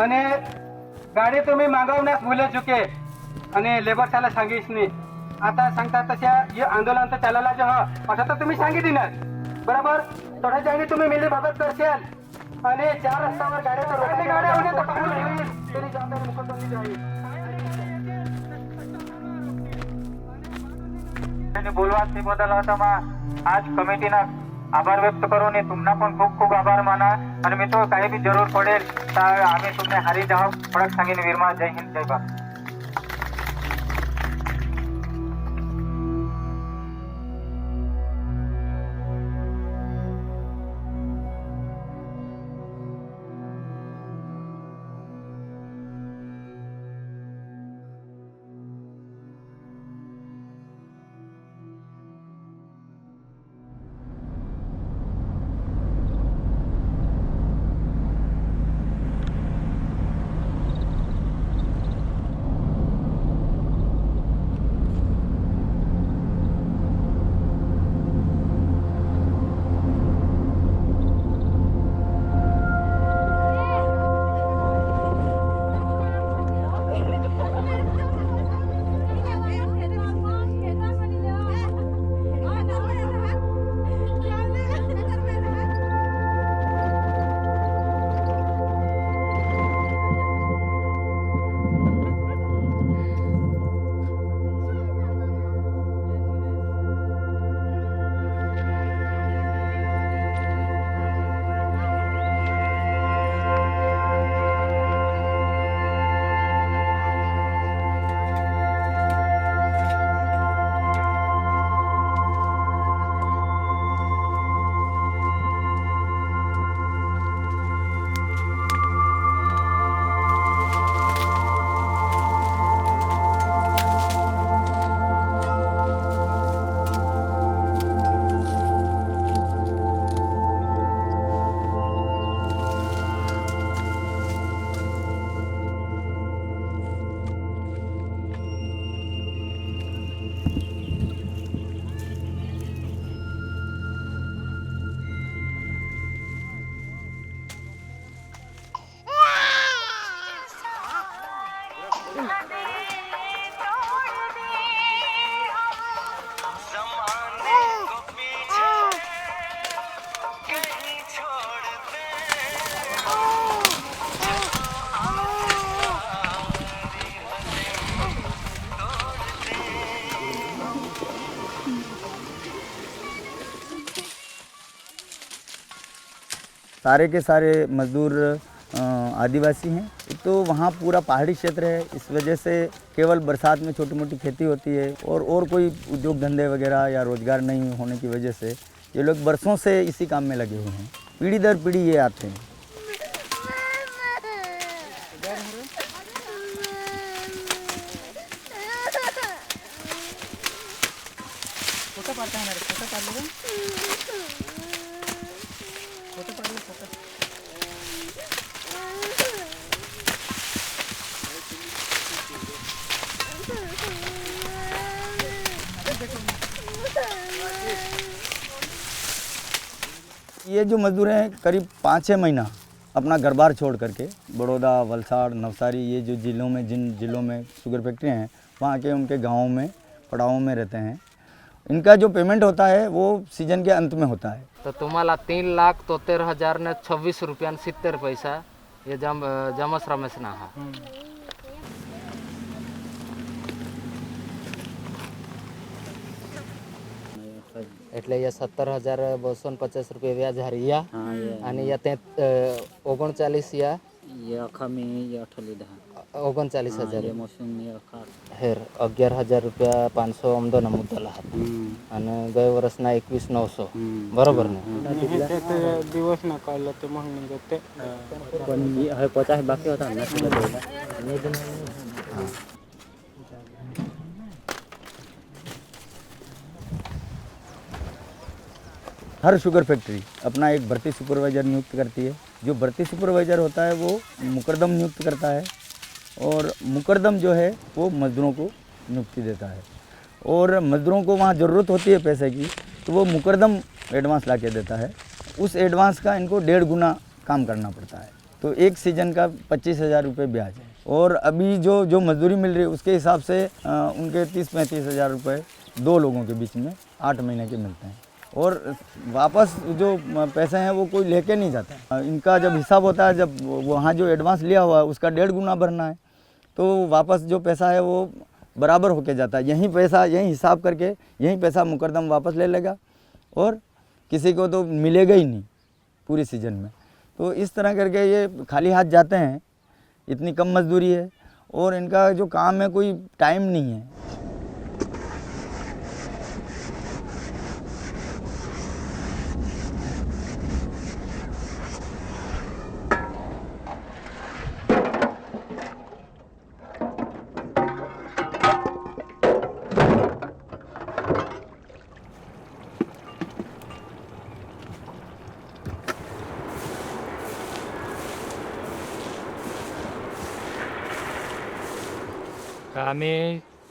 અને गाडी तुम्ही मागवण्यास भुले चुके आणि लेबर त्याला सांगीस नाही. आता सांगता तशा हे आंदोलन तर चालायला जे असं तर तुम्ही सांगितलं बरोबर. थोड्याच्या आणि तुम्ही मिली बाबत करशाल आणि 4 रस्त्यावर गाड्या होण्याचं पाणी होईल तरी जबाबदारी मुख्यमंत्री आहे. बोलवा ते बदल होता मग आज कमिटीनं आभार व्यक्त करून तुम्हाला पण खूप खूप आभार माना. आणि मी तो काही बी जरूर पडेल तर आम्ही तुम्ही हारी जाऊ फडक सांगेन. विरमा जय हिंद जय भारत. सारे के सारे मज़दूर आदिवासी हैं, तो वहाँ पूरा पहाड़ी क्षेत्र है। इस वजह से केवल बरसात में छोटी मोटी खेती होती है और कोई उद्योग धंधे वगैरह या रोज़गार नहीं होने की वजह से ये लोग बरसों से इसी काम में लगे हुए हैं। पीढ़ी दर पीढ़ी ये आते हैं। ये जो मजदूर हैं करीब 5-6 महीना अपना घर बार छोड़ करके बड़ौदा, वलसाड़, नवसारी ये जो जिलों में जिन जिलों में शुगर फैक्ट्रियाँ हैं वहाँ के उनके गाँवों में पड़ावों में रहते हैं। इनका जो पेमेंट होता है वो सीजन के अंत में होता है। तर तुम्हाला 3,73,026 रुपया 70 पैसा हे जमस रमेश ना हा એટલે એ 17,250 રૂપિયા વ્યાજ હારિયા અને યા તે 39 या ओगन 39,000 हेर 11,000 रुपया 500 अमदोना मुद्दला હતા અને ગયા વર્ષના 21,900 બરોબર ને दिवस ना काढलं ते म्हणून ते पण हे 50 बाकी होता ना हर शुगर फैक्ट्री अपना एक भर्ती सुपरवाइज़र नियुक्त करती है। जो भर्ती सुपरवाइज़र होता है वो मुकरदम नियुक्त करता है और मुकरदम जो है वो मज़दूरों को नियुक्ति देता है। और मज़दूरों को वहाँ ज़रूरत होती है पैसे की तो वो मुकरदम एडवांस ला के देता है। उस एडवांस का इनको 1.5 गुना काम करना पड़ता है। तो एक सीजन का 25,000 रुपये ब्याज है। और अभी जो मजदूरी मिल रही है उसके हिसाब से उनके 30-35 हज़ार रुपये 2 लोगों के बीच में 8 महीने के मिलते हैं। और वापस जो पैसे हैं वो कोई लेके नहीं जाता। इनका जब हिसाब होता है, जब वहाँ जो एडवांस लिया हुआ है उसका 1.5 गुना भरना है, तो वापस जो पैसा है वो बराबर होके जाता है। यहीं पैसा, यहीं हिसाब करके यहीं पैसा मुकदम वापस ले लेगा और किसी को तो मिलेगा ही नहीं पूरी सीजन में। तो इस तरह करके ये खाली हाथ जाते हैं। इतनी कम मजदूरी है और इनका जो काम है कोई टाइम नहीं है। અમે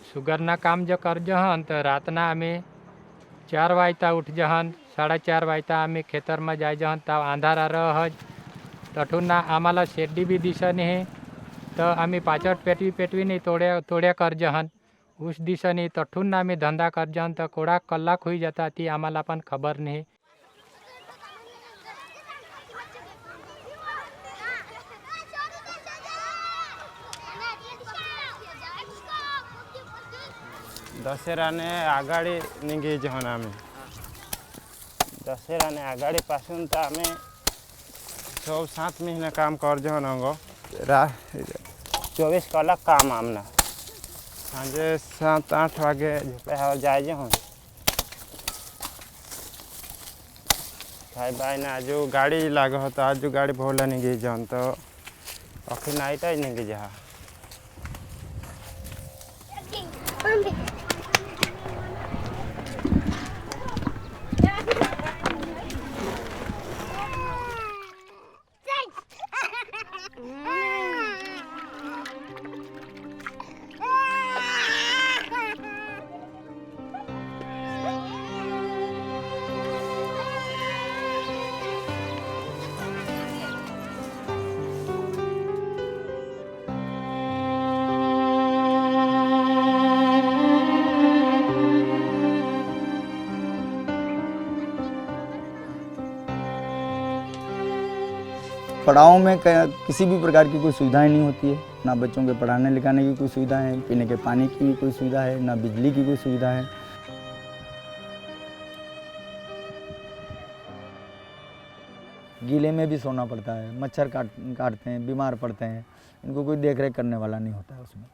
સુગરના કામ જો કરજહન તો રાતના અમે 4 વાગ્યા ઉઠ જહન, 4:30 વાગ્યા અમે ખેતરમાં જાય જહન, તો અંધારા રહજ તઠુના આम्हाला शेड्डी बी दिसनी है, तो आम्ही पाचट पेटवी नहीं तोड्या कर जहन उस दिसनी तठून आम्ही धंदा कर जहन, तो कोड़ा कलाक हुई जाता ती आम्हाला पण खबर नहीं। दशेराने आगाड़ी निघी जहन आम्ही दशेराने आगाड़ी पासून तर आम्ही 6-7 महीना काम कर जहन अंग 24 कलाक काम आमना सांजे 7-8 वागे झोपे जाए जहन भाई भाई ना जो गाड़ी लाग होता आज जो गाड़ी भोला निघी जहन तो अखी नाइट ही निघी जहा। पड़ाव में किसी भी प्रकार की कोई सुविधाएं नहीं होती है, ना बच्चों के पढ़ाने लिखाने की कोई सुविधा है, पीने के पानी की भी कोई सुविधा है, ना बिजली की कोई सुविधा है। गीले में भी सोना पड़ता है, मच्छर काटते हैं, बीमार पड़ते हैं, इनको कोई देख रेख करने वाला नहीं होता है उसमें।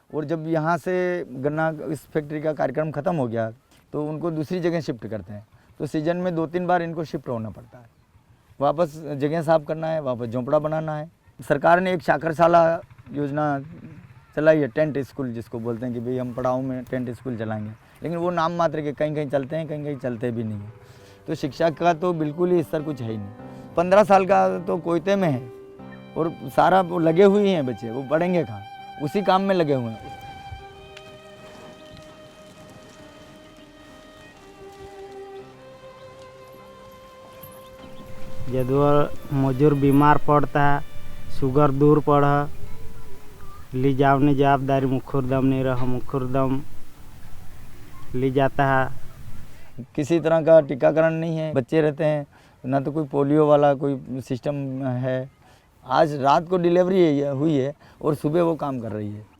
और जब यहाँ से गन्ना इस फैक्ट्री का कार्यक्रम ख़त्म हो गया तो उनको दूसरी जगह शिफ्ट करते हैं, तो सीजन में 2-3 बार इनको शिफ्ट होना पड़ता है। वापस जगह साफ करना है, वापस झोंपड़ा बनाना है। सरकार ने एक साखरशाला योजना चलाई है, टेंट स्कूल जिसको बोलते हैं कि भाई हम पड़ाव में टेंट स्कूल चलाएंगे, लेकिन वो नाम मात्र के कहीं कहीं चलते हैं, कहीं कहीं चलते भी नहीं हैं। तो शिक्षा का तो बिल्कुल ही स्तर कुछ है ही नहीं। 15 साल का तो कोयते में है और सारा वो लगे हुए हैं बच्चे, वो पढ़ेंगे कहाँ, उसी काम में लगे हुए हैं। जब मजदूर बीमार पड़ता है, शुगर दूर पड़ा, ली जावनी जवाबदारी मुखुरदम नहीं रहा, मुखुरदम ली जाता है। किसी तरह का टीकाकरण नहीं है, बच्चे रहते हैं, ना तो कोई पोलियो वाला कोई सिस्टम है। आज रात को डिलीवरी हुई है और सुबह वो काम कर रही है।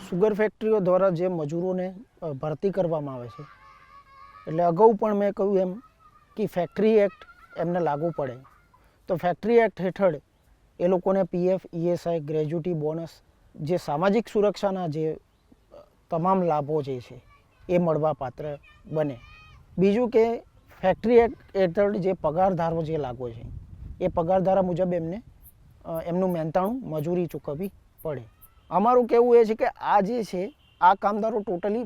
સુગર ફેક્ટરીઓ દ્વારા જે મજૂરોને ભરતી કરવામાં આવે છે, એટલે અગાઉ પણ મેં કહ્યું એમ કે ફેક્ટરી એક્ટ એમને લાગુ પડે, તો ફેક્ટરી એક્ટ હેઠળ એ લોકોને પીએફ, ઈએસઆઈ, ગ્રેજ્યુટી બોનસ જે સામાજિક સુરક્ષાના જે તમામ લાભો જે છે એ મળવાપાત્ર બને। બીજું કે ફેક્ટરી એક્ટ હેઠળ જે પગારધારો જે લાગુ છે એ પગારધારા મુજબ એમને એમનું મહેનતાણું મજૂરી ચૂકવવી પડે। અમારું કહેવું એ છે કે આ જે છે આ કામદારો ટોટલી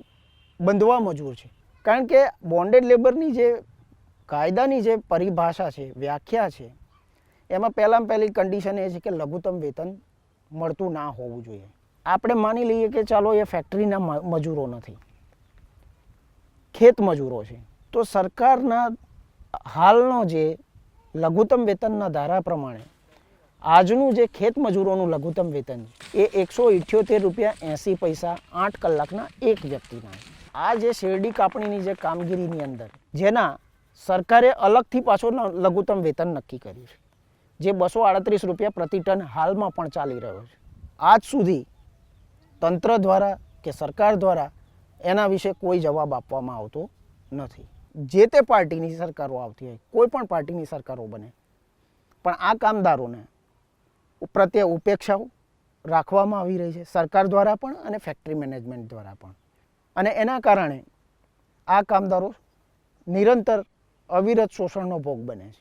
બંધવા મજૂર છે, કારણ કે બોન્ડેડ લેબરની જે કાયદાની જે પરિભાષા છે, વ્યાખ્યા છે, એમાં પહેલાં પહેલી કન્ડિશન એ છે કે લઘુત્તમ વેતન મળતું ના હોવું જોઈએ। આપણે માની લઈએ કે ચાલો એ ફેક્ટરીના મજૂરો નથી, ખેત મજૂરો છે, તો સરકારના હાલનો જે લઘુત્તમ વેતનના ધારા પ્રમાણે આજનું જે ખેત મજૂરોનું લઘુત્તમ વેતન એ 178 રૂપિયા 80 પૈસા 8 કલાકના એક વ્યક્તિના. આ જે શેરડી કાપણીની જે કામગીરીની અંદર જેના સરકારે અલગથી પાછો લઘુત્તમ વેતન નક્કી કર્યું છે, જે 238 રૂપિયા પ્રતિ ટન હાલમાં પણ ચાલી રહ્યો છે. આજ સુધી તંત્ર દ્વારા કે સરકાર દ્વારા એના વિશે કોઈ જવાબ આપવામાં આવતો નથી. જે તે પાર્ટીની સરકારો આવતી હોય, કોઈ પણ પાર્ટીની સરકારો બને, પણ આ કામદારોને પ્રત્યે ઉપેક્ષાઓ રાખવામાં આવી રહી છે સરકાર દ્વારા પણ અને ફેક્ટરી મેનેજમેન્ટ દ્વારા પણ. અને એના કારણે આ કામદારો નિરંતર અવિરત શોષણનો ભોગ બને છે.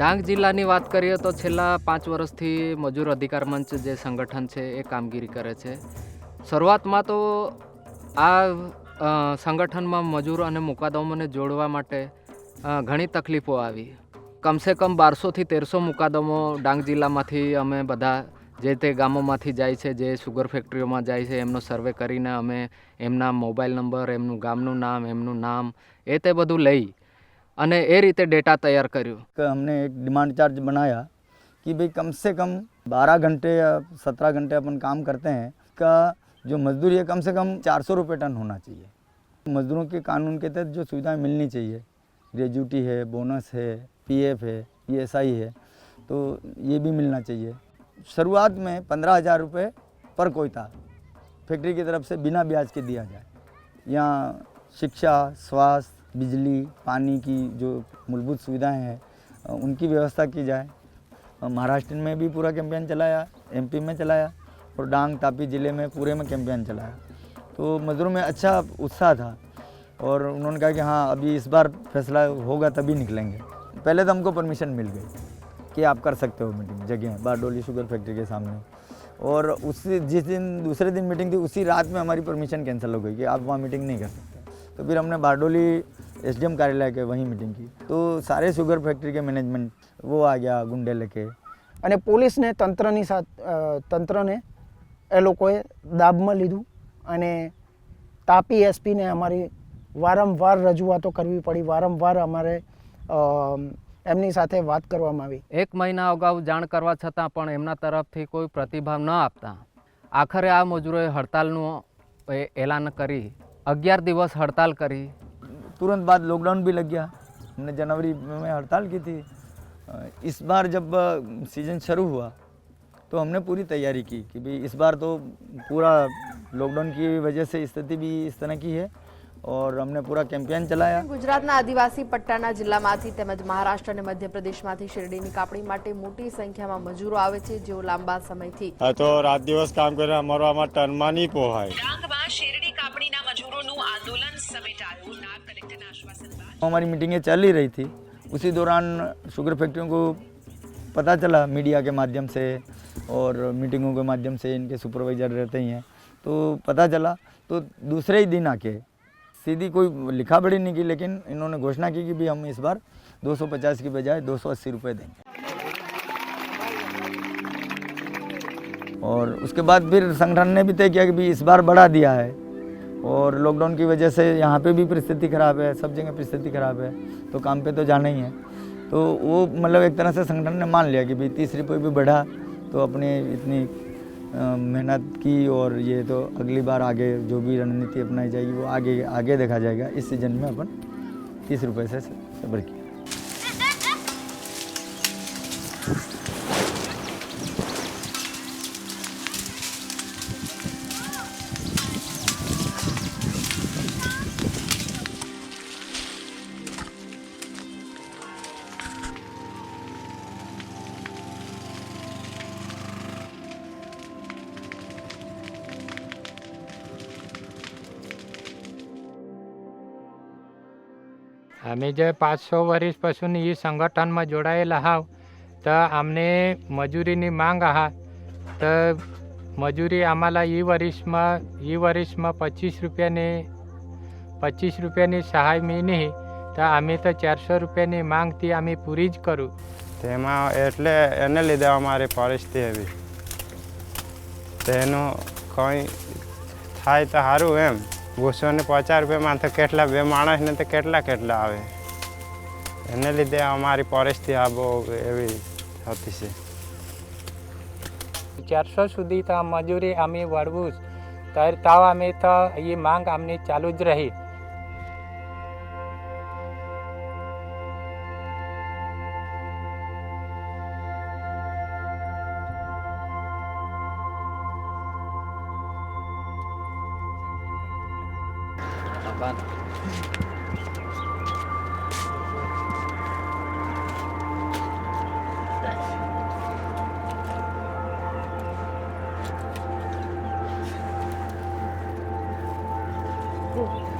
ડાંગ જિલ્લાની વાત કરીએ તો છેલ્લા 5 વર્ષથી મજૂર અધિકાર મંચ જે સંગઠન છે એ કામગીરી કરે છે. શરૂઆતમાં તો આ સંગઠનમાં મજૂર અને મુકાદમોને જોડવા માટે ઘણી તકલીફો આવી. કમસે કમ 1200થી 1300 મુકાદમો ડાંગ જિલ્લામાંથી અમે બધા જે તે ગામોમાંથી જાય છે, જે સુગર ફેક્ટરીઓમાં જાય છે, એમનો સર્વે કરીને અમે એમના મોબાઈલ નંબર, એમનું ગામનું નામ એ તે બધું લઈ અને એ રીતે डेटा तैयार કર્યું. हमने एक डिमांड चार्ज बनाया कि भाई कम से कम 12 घंटे या 17 घंटे अपन काम करते हैं, का जो मजदूरी है कम से कम 400 रुपये टन होना चाहिए. मजदूरों के कानून के तहत जो सुविधाएं मिलनी चाहिए, ग्रेजुटी है, बोनस है, पीएफ है, पीएसआई है, तो ये भी मिलना चाहिए. शुरुआत में 15,000 रुपये पर कोई था फैक्ट्री की तरफ से बिना ब्याज के दिया जाए. यहाँ शिक्षा, स्वास्थ्य, बिजली, पानी की जो मूलभूत सुविधाएं हैं उनकी व्यवस्था की जाए. महाराष्ट्र में भी पूरा कैंपेन चलाया, एमपी में चलाया और डांग तापी ज़िले में पूरे में कैंपेन चलाया. तो मज़दूरों में अच्छा उत्साह था और उन्होंने कहा कि हाँ अभी इस बार फैसला होगा तभी निकलेंगे. पहले तो हमको परमिशन मिल गई कि आप कर सकते हो मीटिंग जगह बारडोली शुगर फैक्ट्री के सामने, और उसी जिस दिन दूसरे दिन मीटिंग थी उसी रात में हमारी परमिशन कैंसिल हो गई कि आप वहाँ मीटिंग नहीं कर सकते. तो फिर हमने बारडोली एसडीएम कार्यालय के वहीं मीटिंग की. तो सारे शुगर फैक्ट्री के मैनेजमेंट वो आ गया गुंडे लेके. અને પોલીસને તંત્રને એ લોકોએ દાબમાં લીધું અને તાપી એસપીને અમારી વારંવાર રજૂઆતો કરવી પડી, વારંવાર અમારે એમની સાથે વાત કરવામાં આવી. 1 મહિના અગાઉ જાણ કરવા છતાં પણ એમના તરફથી કોઈ પ્રતિભાવ ન આપતા આખરે આ મજૂરોએ હડતાલનું એલાન કરી 11 દિવસ હડતાલ કરી. तुरंत बाद लॉकडाउन भी लग गया. हमने जनवरी में हड़ताल की थी. इस बार जब सीज़न शुरू हुआ तो हमने पूरी तैयारी की कि भाई इस बार तो पूरा लॉकडाउन की वजह से स्थिति भी इस तरह की है और हमने पूरा कैंपेन चलाया. ગુજરાતના આદિવાસી પટ્ટાના જિલ્લામાંથી તેમજ મહારાષ્ટ્ર અને મધ્યપ્રદેશમાંથી શેરડીની કાપણી માટે મોટી સંખ્યામાં મજૂરો આવે છે, જેઓ લાંબા સમયથી તો રાત દિવસ કામ કરે અમારો આમાં ટર્નમાં નહીં પોહાય. ડાંગમાં શેરડી કાપણીના મજૂરોનું આંદોલન સમેટાયું. નાયબ કલેક્ટરના આશ્વાસન બાદ हमारी मीटिंगें चल ही रही थी. उसी दौरान शुगर फैक्ट्रियों को पता चला मीडिया के माध्यम से और मीटिंगों के माध्यम से, इनके सुपरवाइजर रहते ही हैं, तो पता चला. तो दूसरे ही दिन आके सीधी कोई लिखा पढ़ी नहीं की, लेकिन इन्होंने घोषणा की कि भाई हम इस बार 250 की बजाय 280 रुपये देंगे. और उसके बाद फिर संगठन ने भी तय किया कि भाई इस बार बढ़ा दिया है और लॉकडाउन की वजह से यहाँ पे भी परिस्थिति ख़राब है, सब जगह परिस्थिति ख़राब है, तो काम पे तो जाना ही है. तो वो मतलब एक तरह से संगठन ने मान लिया कि भाई 30 रुपये भी बढ़ा तो अपने इतनी मेहनत की और ये तो अगली बार आगे जो भी रणनीति अपनाई जाएगी वो आगे देखा जाएगा. इस सीजन में अपन 30 रुपये से सब्र किया. आम्ही जे 500 वर्षपासून ही संघटनमा जोडायला आहाव तर आमने मजुरीनी मांग आहात तर मजुरी आम्हाला ही वर्षમાં 25 રૂપિયાની સહાય મિની તો અમે તો 400 રૂપિયાની માંગથી અમે પૂરી જ કરું. તેમાં એટલે એને લીધે અમારી પરિસ્થિતિ એવી તેનું કંઈ થાય તો સારું એમ 250 રૂપિયામાં તો કેટલા બે માણસને તો કેટલા આવે એને લીધે અમારી પરિસ્થિતિ આ બહુ એવી થતી છે. 400 સુધી તો મજૂરી અમે વળવું ત્યારે તાવ અમે તો એ માંગ અમને ચાલુ જ રહી. Cool.